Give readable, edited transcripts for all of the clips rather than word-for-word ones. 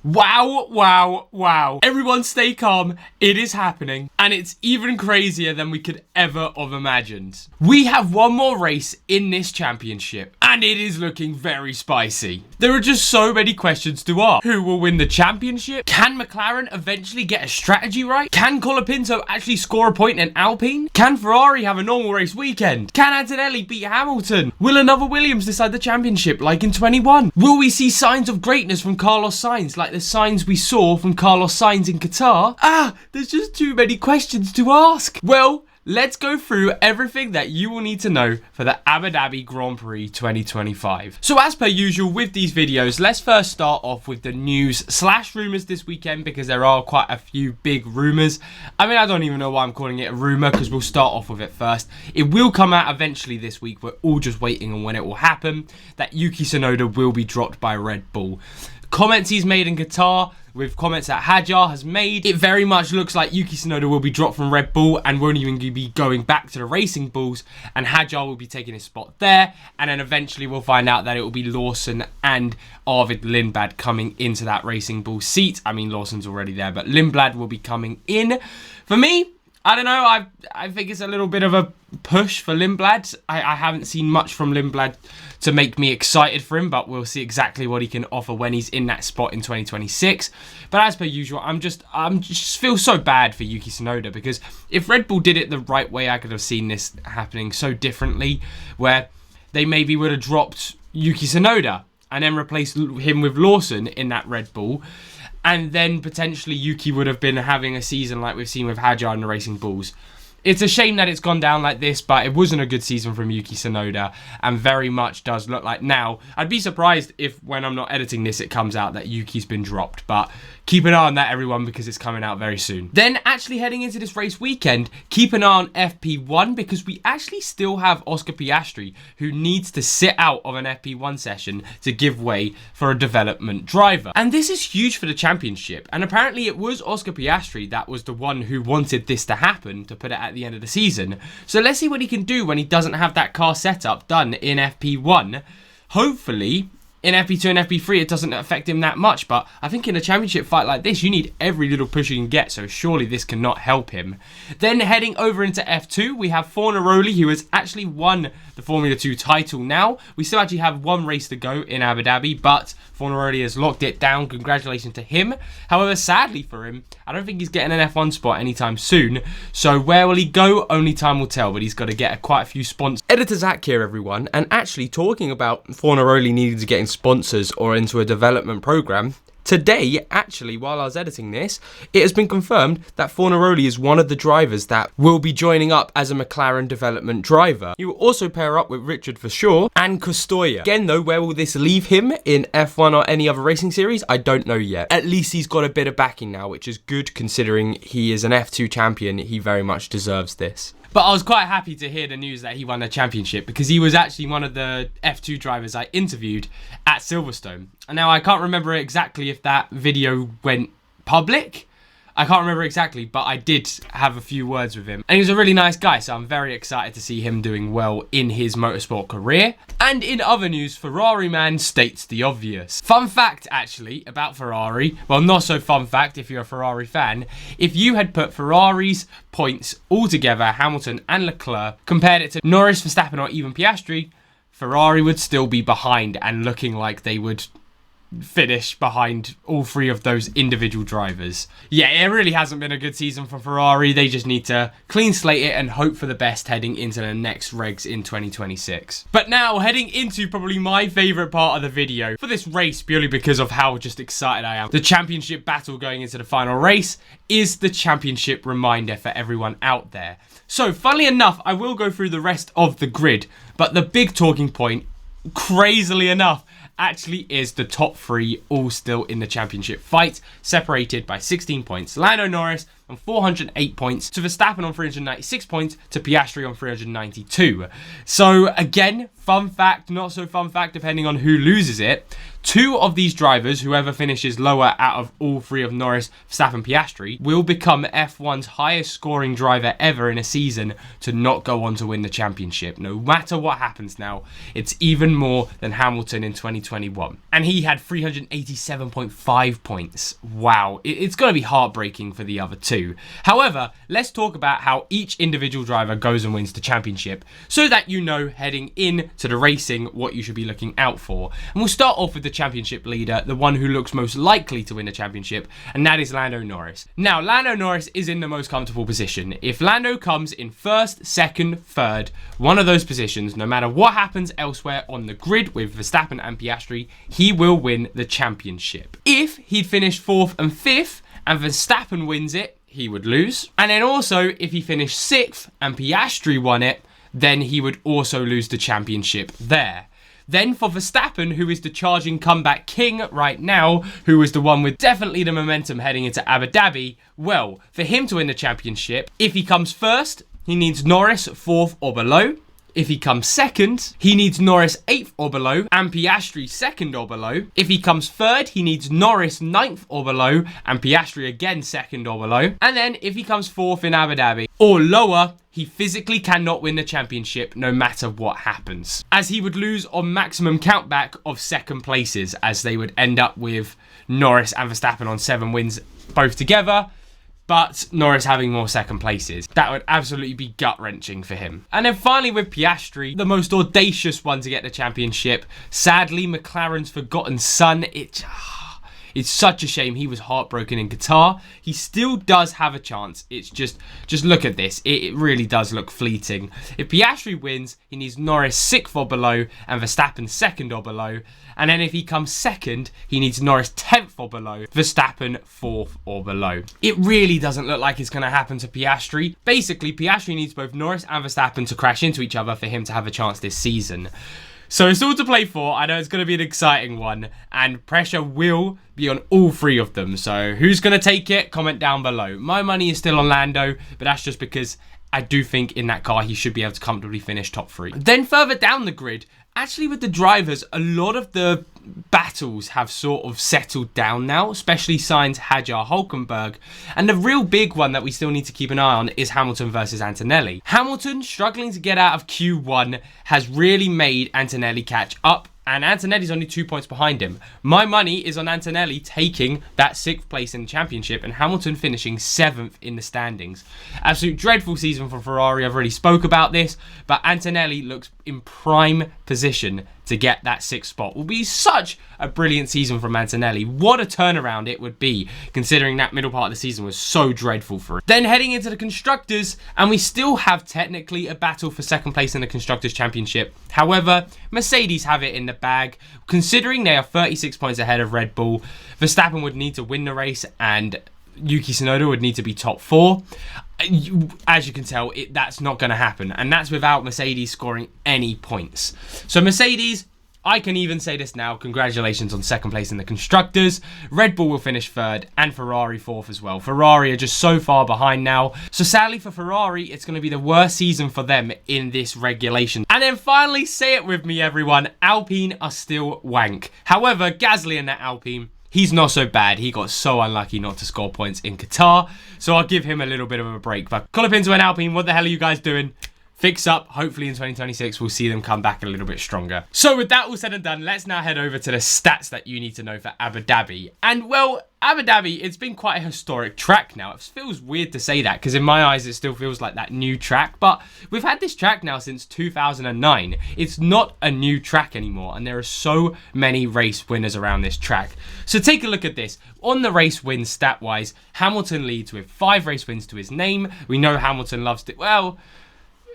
Wow, wow, wow. Everyone stay calm. It is happening. And it's even crazier than we could ever have imagined. We have one more race in this championship. And it is looking very spicy. There are just so many questions to ask. Who will win the championship? Can McLaren eventually get a strategy right? Can Colapinto actually score a point in Alpine? Can Ferrari have a normal race weekend? Can Antonelli beat Hamilton? Will another Williams decide the championship like in 21? Will we see signs of greatness from Carlos Sainz like the signs we saw from Carlos Sainz in Qatar? There's just too many questions to ask. Well, let's go through everything that you will need to know for the Abu Dhabi Grand Prix 2025. So as per usual with these videos, let's first start off with the news / rumours this weekend, because there are quite a few big rumours. I mean, I don't even know why I'm calling it a rumour, because we'll start off with it first. It will come out eventually this week. We're all just waiting on when it will happen. That Yuki Tsunoda will be dropped by Red Bull. Comments he's made in Qatar, with comments that Hadjar has made, it very much looks like Yuki Tsunoda will be dropped from Red Bull and won't even be going back to the Racing Bulls, and Hadjar will be taking his spot there, and then eventually we'll find out that it will be Lawson and Arvid Lindblad coming into that Racing Bull seat. I mean, Lawson's already there, but Lindblad will be coming in. For me, I don't know, I think it's a little bit of a push for Lindblad. I haven't seen much from Lindblad to make me excited for him, but we'll see exactly what he can offer when he's in that spot in 2026. But as per usual, I'm just feel so bad for Yuki Tsunoda, because if Red Bull did it the right way, I could have seen this happening so differently, where they maybe would have dropped Yuki Tsunoda and then replaced him with Lawson in that Red Bull. And then potentially Yuki would have been having a season like we've seen with Hadjar and the Racing Bulls. It's a shame that it's gone down like this, but it wasn't a good season from Yuki Tsunoda, and very much does look like now. I'd be surprised if when I'm not editing this, it comes out that Yuki's been dropped, but keep an eye on that, everyone, because it's coming out very soon. Then, actually heading into this race weekend, keep an eye on FP1, because we actually still have Oscar Piastri, who needs to sit out of an FP1 session to give way for a development driver. And this is huge for the championship, and apparently it was Oscar Piastri that was the one who wanted this to happen, to put it at the end of the season. So let's see what he can do when he doesn't have that car setup done in FP1. Hopefully, in FP2 and FP3, it doesn't affect him that much, but I think in a championship fight like this, you need every little push you can get, so surely this cannot help him. Then heading over into F2, we have Fornaroli, who has actually won the Formula 2 title now. We still actually have one race to go in Abu Dhabi, but Fornaroli has locked it down. Congratulations to him. However, sadly for him, I don't think he's getting an F1 spot anytime soon, so where will he go? Only time will tell, but he's got to get quite a few sponsors. Editor Zach here, everyone, and actually talking about Fornaroli needing to get in sponsors or into a development program, today, actually, while I was editing this, it has been confirmed that Fornaroli is one of the drivers that will be joining up as a McLaren development driver. He will also pair up with Richard Verschoor and Costoya. Again, though, where will this leave him in F1 or any other racing series? I don't know yet. At least he's got a bit of backing now, which is good considering he is an F2 champion. He very much deserves this. But I was quite happy to hear the news that he won the championship, because he was actually one of the F2 drivers I interviewed at Silverstone. And now I can't remember exactly if that video went public. I can't remember exactly, but I did have a few words with him. And he was a really nice guy, so I'm very excited to see him doing well in his motorsport career. And in other news, Ferrari man states the obvious. Fun fact, actually, about Ferrari. Well, not so fun fact if you're a Ferrari fan. If you had put Ferrari's points all together, Hamilton and Leclerc, compared it to Norris, Verstappen or even Piastri, Ferrari would still be behind and looking like they would finish behind all three of those individual drivers. Yeah, it really hasn't been a good season for Ferrari. They just need to clean slate it and hope for the best heading into the next regs in 2026. But now, heading into probably my favourite part of the video for this race, purely because of how just excited I am. The championship battle going into the final race is the championship reminder for everyone out there. So, funnily enough, I will go through the rest of the grid, but the big talking point, crazily enough, actually is the top three all still in the championship fight, separated by 16 points. Lando Norris, on 408 points, to Verstappen on 396 points, to Piastri on 392. So again, fun fact, not so fun fact, depending on who loses it. 2 of these drivers, whoever finishes lower out of all 3 of Norris, Verstappen, Piastri, will become F1's highest scoring driver ever in a season to not go on to win the championship. No matter what happens now, it's even more than Hamilton in 2021. And he had 387.5 points. Wow, it's going to be heartbreaking for the other 2. However, let's talk about how each individual driver goes and wins the championship so that you know heading into the racing what you should be looking out for. And we'll start off with the championship leader, the one who looks most likely to win the championship, and that is Lando Norris. Now, Lando Norris is in the most comfortable position. If Lando comes in first, second, third, one of those positions, no matter what happens elsewhere on the grid with Verstappen and Piastri, he will win the championship. If he'd finished 4th and 5th and Verstappen wins it, he would lose. And then also, if he finished 6th and Piastri won it, then he would also lose the championship there. Then for Verstappen, who is the charging comeback king right now, who is the one with definitely the momentum heading into Abu Dhabi, well, for him to win the championship, if he comes first, he needs Norris 4th or below. If he comes second, he needs Norris 8th or below and Piastri 2nd or below. If he comes third, he needs Norris 9th or below and Piastri again 2nd or below. And then if he comes 4th in Abu Dhabi or lower, he physically cannot win the championship no matter what happens, as he would lose on maximum countback of second places, as they would end up with Norris and Verstappen on 7 wins both together, but Norris having more second places. That would absolutely be gut-wrenching for him. And then finally with Piastri, the most audacious one to get the championship. Sadly, McLaren's forgotten son. It's such a shame. He was heartbroken in Qatar. He still does have a chance. It's just look at this. It really does look fleeting. If Piastri wins, he needs Norris 6th or below and Verstappen 2nd or below. And then if he comes second, he needs Norris 10th or below, Verstappen 4th or below. It really doesn't look like it's going to happen to Piastri. Basically, Piastri needs both Norris and Verstappen to crash into each other for him to have a chance this season. So it's all to play for. I know it's going to be an exciting one, and pressure will be on all 3 of them. So who's going to take it? Comment down below. My money is still on Lando, but that's just because I do think in that car he should be able to comfortably finish top 3. Then further down the grid, actually with the drivers, a lot of the battles have sort of settled down now, especially Sainz, Hadjar, Hulkenberg. And the real big one that we still need to keep an eye on is Hamilton versus Antonelli. Hamilton, struggling to get out of Q1, has really made Antonelli catch up, and Antonelli's only 2 points behind him. My money is on Antonelli taking that 6th place in the championship and Hamilton finishing 7th in the standings. Absolute dreadful season for Ferrari. I've already spoke about this, but Antonelli looks in prime position to get that 6th spot. Will be such a brilliant season from Antonelli. What a turnaround it would be, considering that middle part of the season was so dreadful for him. Then heading into the Constructors, and we still have technically a battle for 2nd place in the Constructors Championship. However, Mercedes have it in the bag. Considering they are 36 points ahead of Red Bull, Verstappen would need to win the race and Yuki Tsunoda would need to be top 4. As you can tell, that's not going to happen. And that's without Mercedes scoring any points. So Mercedes, I can even say this now, congratulations on 2nd place in the Constructors. Red Bull will finish 3rd and Ferrari 4th as well. Ferrari are just so far behind now. So sadly for Ferrari, it's going to be the worst season for them in this regulation. And then finally, say it with me everyone, Alpine are still wank. However, Gasly in that Alpine, he's not so bad. He got so unlucky not to score points in Qatar. So I'll give him a little bit of a break. But Colapinto and Alpine, what the hell are you guys doing? Fix up. Hopefully in 2026, we'll see them come back a little bit stronger. So with that all said and done, let's now head over to the stats that you need to know for Abu Dhabi. And well, Abu Dhabi, it's been quite a historic track now. It feels weird to say that because in my eyes, it still feels like that new track. But we've had this track now since 2009. It's not a new track anymore. And there are so many race winners around this track. So take a look at this. On the race wins stat-wise, Hamilton leads with 5 race wins to his name. We know Hamilton loves it.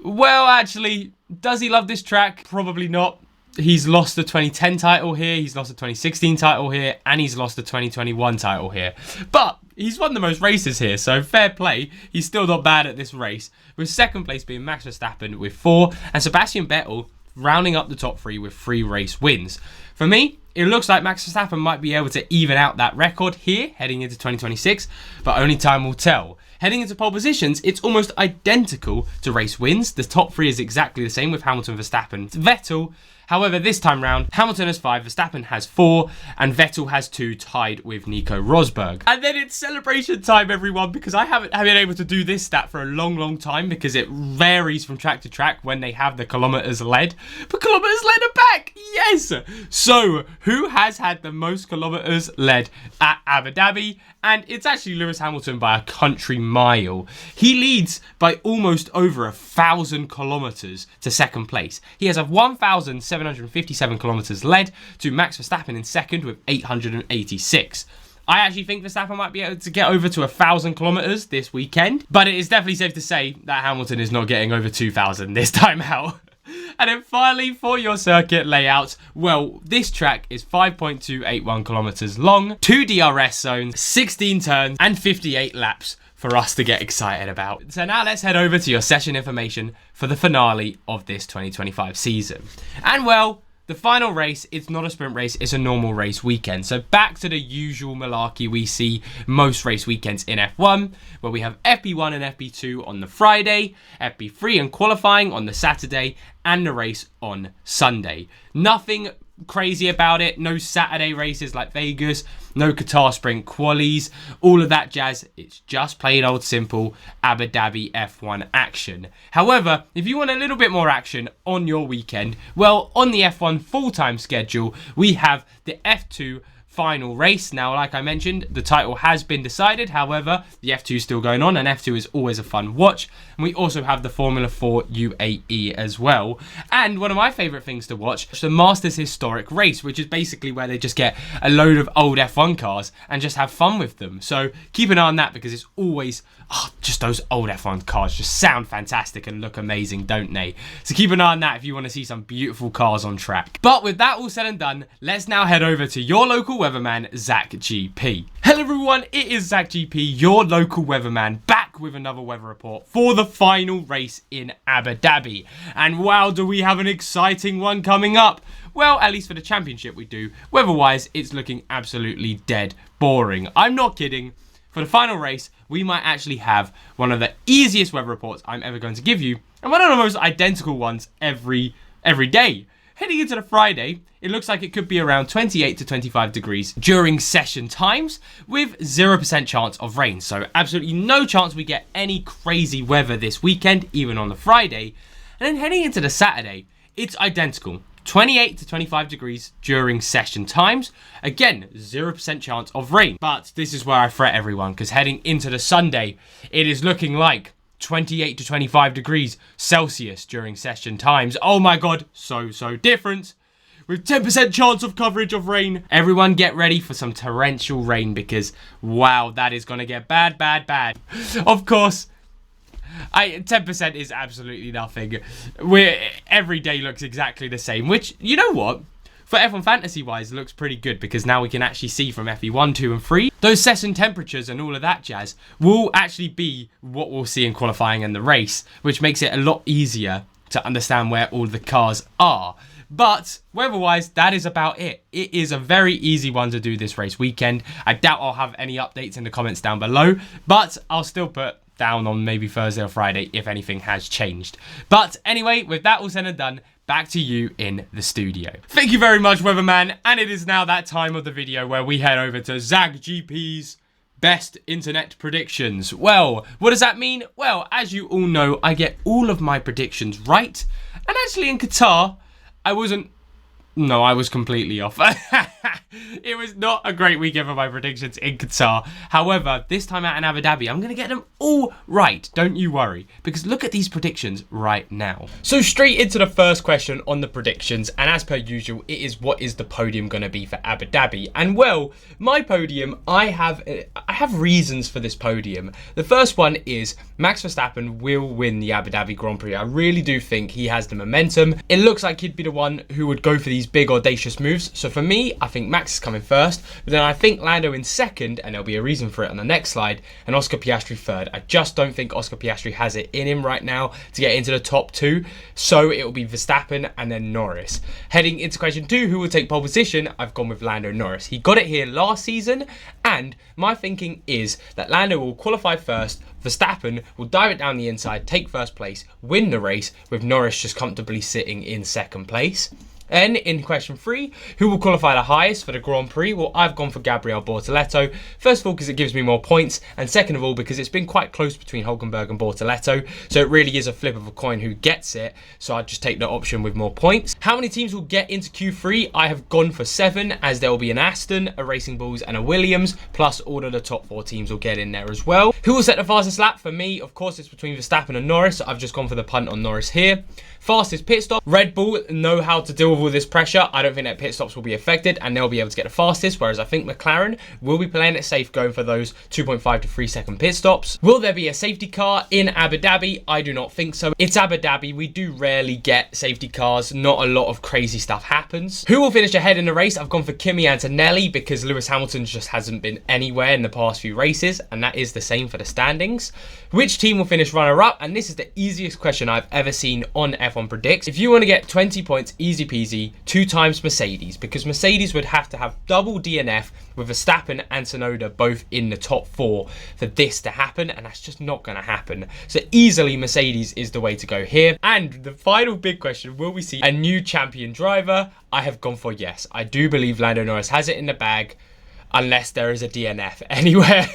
Well, actually, does he love this track? Probably not. He's lost the 2010 title here, he's lost the 2016 title here, and he's lost the 2021 title here. But he's won the most races here, so fair play. He's still not bad at this race, with 2nd place being Max Verstappen with 4, and Sebastian Vettel rounding up the top 3 with 3 race wins. For me, it looks like Max Verstappen might be able to even out that record here heading into 2026, but only time will tell. Heading into pole positions, it's almost identical to race wins. The top 3 is exactly the same with Hamilton, Verstappen, Vettel. However, this time round, Hamilton has 5, Verstappen has 4, and Vettel has 2, tied with Nico Rosberg. And then it's celebration time, everyone, because I haven't been able to do this stat for a long time because it varies from track to track when they have the kilometers led. But kilometers led are back! Yes! So, who has had the most kilometers led at Abu Dhabi? And it's actually Lewis Hamilton by a country mile. He leads by almost over 1,000 kilometers to second place. He has a 1,757 kilometers led to Max Verstappen in second with 886. I actually think Verstappen might be able to get over to 1,000 kilometers this weekend, but it is definitely safe to say that Hamilton is not getting over 2,000 this time out. And then finally, for your circuit layout, well, this track is 5.281 kilometers long, 2 DRS zones, 16 turns, and 58 laps for us to get excited about. So now let's head over to your session information for the finale of this 2025 season. And well, the final race, it's not a sprint race, it's a normal race weekend. So back to the usual malarkey we see most race weekends in F1, where we have FP1 and FP2 on the Friday, FP3 and qualifying on the Saturday, and the race on Sunday. Nothing crazy about it, no Saturday races like Vegas, no Qatar sprint qualies, all of that jazz. It's just plain old simple Abu Dhabi F1 action. However, if you want a little bit more action on your weekend, well, on the F1 full-time schedule, we have the F2 final race. Now, like I mentioned, the title has been decided. However, the F2 is still going on, and F2 is always a fun watch. And we also have the Formula 4 UAE as well. And one of my favourite things to watch is the Masters Historic Race, which is basically where they just get a load of old F1 cars and just have fun with them. So keep an eye on that because it's always, just those old F1 cars just sound fantastic and look amazing, don't they? So keep an eye on that if you want to see some beautiful cars on track. But with that all said and done, let's now head over to your local weatherman, Zach GP. Hello everyone, it is Zach GP, your local weatherman, back with another weather report for the final race in Abu Dhabi. And wow, do we have an exciting one coming up. Well, at least for the championship we do. Weather-wise, it's looking absolutely dead boring. I'm not kidding. For the final race, we might actually have one of the easiest weather reports I'm ever going to give you, and one of the most identical ones every day. Heading into the Friday, it looks like it could be around 28 to 25 degrees during session times with 0% chance of rain. So absolutely no chance we get any crazy weather this weekend, even on the Friday. And then heading into the Saturday, it's identical. 28 to 25 degrees during session times. Again, 0% chance of rain. But this is where I fret everyone, because heading into the Sunday, it is looking like 28 to 25 degrees Celsius during session times. Oh my god, so different. With 10% chance of coverage of rain. Everyone get ready for some torrential rain because, wow, that is going to get bad. Of course, 10% is absolutely nothing. Every day looks exactly the same, which, you know what? For F1 fantasy-wise, looks pretty good because now we can actually see from FE1, 2 and 3, those session temperatures and all of that jazz will actually be what we'll see in qualifying and the race, which makes it a lot easier to understand where all the cars are. But weather-wise, that is about it. It is a very easy one to do this race weekend. I doubt I'll have any updates in the comments down below, but I'll still put down on maybe Thursday or Friday if anything has changed. But anyway, with that all said and done, back to you in the studio. Thank you very much, Weatherman, and it is now that time of the video where we head over to Zach GP's best internet predictions. Well, what does that mean? Well, as you all know, I get all of my predictions right, and actually in Qatar, I was completely off. It was not a great weekend for my predictions in Qatar. However, this time out in Abu Dhabi, I'm going to get them all right. Don't you worry, because look at these predictions right now. So straight into the first question on the predictions, and as per usual, it is what is the podium going to be for Abu Dhabi? And well, my podium, I have reasons for this podium. The first one is Max Verstappen will win the Abu Dhabi Grand Prix. I really do think he has the momentum. It looks like he'd be the one who would go for these big audacious moves. So for me, I think think Max is coming first, but then I think Lando in second, and there'll be a reason for it on the next slide, and Oscar Piastri third. I just don't think Oscar Piastri has it in him right now to get into the top 2, so it will be Verstappen and then Norris. Heading into question 2, who will take pole position? I've gone with Lando Norris. He got it here last season, and my thinking is that Lando will qualify first, Verstappen will dive it down the inside, take first place, win the race, with Norris just comfortably sitting in second place. Then in question 3, who will qualify the highest for the Grand Prix? Well, I've gone for Gabriel Bortoleto. First of all, because it gives me more points, and second of all, because it's been quite close between Hülkenberg and Bortoleto, so it really is a flip of a coin who gets it, so I'd just take the option with more points. How many teams will get into Q3? I have gone for 7, as there will be an Aston, a Racing Bulls, and a Williams, plus all of the top 4 teams will get in there as well. Who will set the fastest lap? For me, of course, it's between Verstappen and Norris, so I've just gone for the punt on Norris here. Fastest pit stop. Red Bull know how to deal with all this pressure. I don't think that pit stops will be affected and they'll be able to get the fastest, whereas I think McLaren will be playing it safe, going for those 2.5 to 3 second pit stops. Will there be a safety car in Abu Dhabi? I do not think so. It's Abu Dhabi. We do rarely get safety cars. Not a lot of crazy stuff happens. Who will finish ahead in the race? I've gone for Kimi Antonelli because Lewis Hamilton just hasn't been anywhere in the past few races, and that is the same for the standings. Which team will finish runner-up? And this is the easiest question I've ever seen on F1 Predicts. If you want to get 20 points, easy peasy, 2 times Mercedes, because Mercedes would have to have double DNF with Verstappen and Tsunoda both in the top 4 for this to happen, and that's just not going to happen. So easily Mercedes is the way to go here. And the final big question, will we see a new champion driver? I have gone for yes. I do believe Lando Norris has it in the bag, unless there is a DNF anywhere.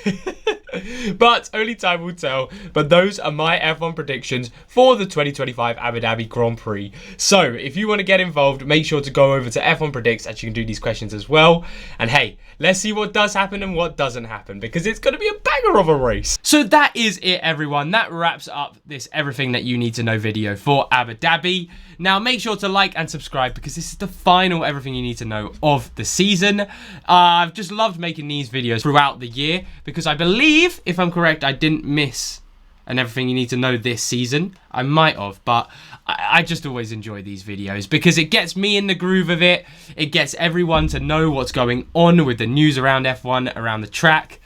But only time will tell. But those are my F1 predictions for the 2025 Abu Dhabi Grand Prix. So if you want to get involved, make sure to go over to F1 Predicts, and you can do these questions as well. And hey, let's see what does happen and what doesn't happen, because it's going to be a banger of a race. So that is it, everyone. That wraps up this everything that you need to know video for Abu Dhabi. Now make sure to like and subscribe, because this is the final everything you need to know of the season. I've just loved making these videos throughout the year, because I believe, if I'm correct, I didn't miss an everything you need to know this season. I might have, but I just always enjoy these videos because it gets me in the groove of it. It gets everyone to know what's going on with the news around F1, around the track.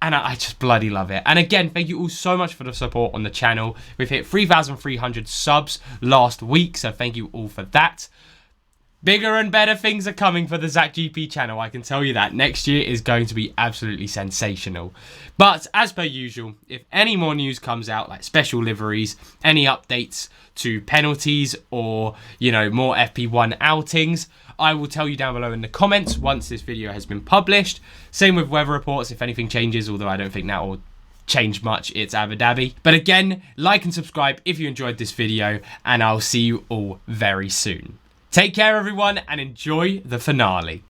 And I just bloody love it. And again, thank you all so much for the support on the channel. We've hit 3,300 subs last week, so thank you all for that. Bigger and better things are coming for the Zach GP channel, I can tell you that. Next year is going to be absolutely sensational. But as per usual, if any more news comes out, like special liveries, any updates to penalties or, you know, more FP1 outings, I will tell you down below in the comments once this video has been published. Same with weather reports if anything changes, although I don't think that will change much. It's Abu Dhabi. But again, like and subscribe if you enjoyed this video, and I'll see you all very soon. Take care, everyone, and enjoy the finale.